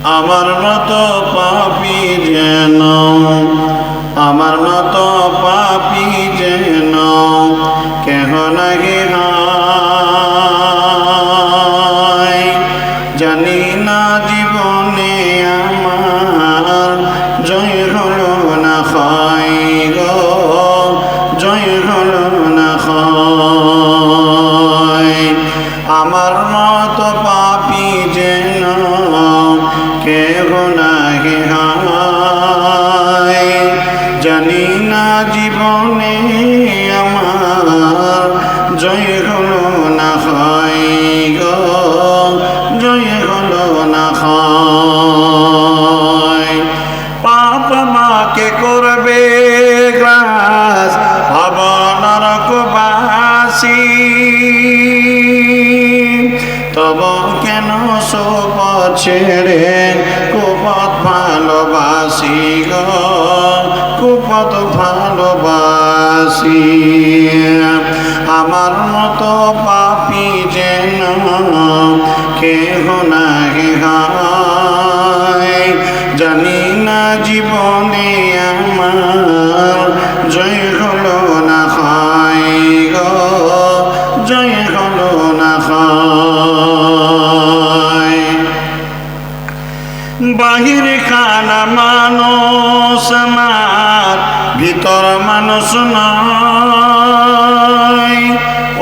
আমার মতো পাপী যেন, আমার মতো পাপী যেন কেহ নাহি হয়। জানি না জীবনে আমার জয় হলো না হয় গো, জয় হলো না হয়। আমার মতো পাপী যেন কেহ নাহি হয়। জানি না জীবনে আমার জয় হলো না হয় গো, জয় হলো না হয়। পাপ মাকে করবে গ্রাস, হব নরকবাসী। তব কেন সব ছেড়ে কুপথ ভালোবাসি গো, কুপথ ভালোবাসি। আমার মতো পাপী যেন কেহ নাহি হয়। জানি না জীবনে আমার জয় হলো না হয় গো, জয় হলো না হয়। বাহির খানা মানুষ আমার, ভিতর মানুষ নয়।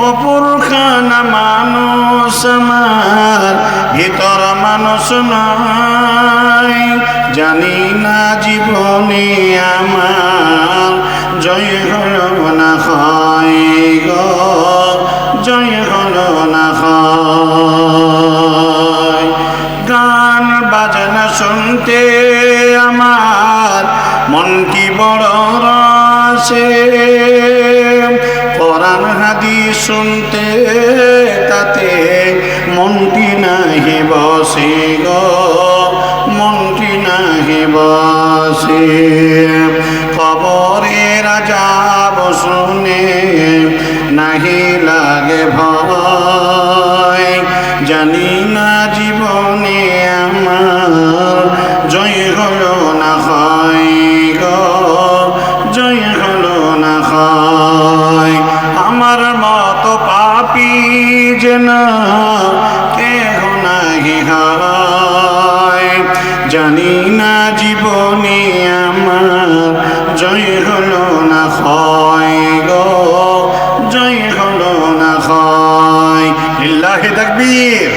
অপর খানা মানুষ আমার, ভিতর মানুষ নয়। জানি না জীবনে আমার জয় হলো না হয় গো, জয় হলো না হয়। গান বাজনা শুনতে আমার মনটি বড় রসে, কোরআন হাদিস শুনতে তাতে মনটি নাহি বসে গো, মনটি নাহি বসে। কবরের আযাব শুনে নাহি লাগে ভয়। জানি না জীবনে আমার জয় হলো না হয় গো, জয় হলো না হয়। আমার মতো পাপী যেন কেহ নাহি হয়। জানি না জীবনে আমার জয় হলো না হয় গো, জয় হলো না হয়। লিল্লাহি তাকবীর,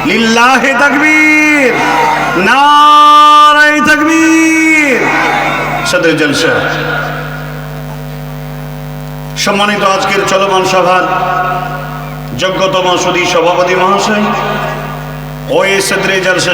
লিল্লাহি তাকবীর, নারায়ে তাকবীর। সদরে জলসা। সম্মানিত আজকের চলমান সভার যোগ্যতম সুধী সভাপতি মহাশয় ও এই সদরে জলসা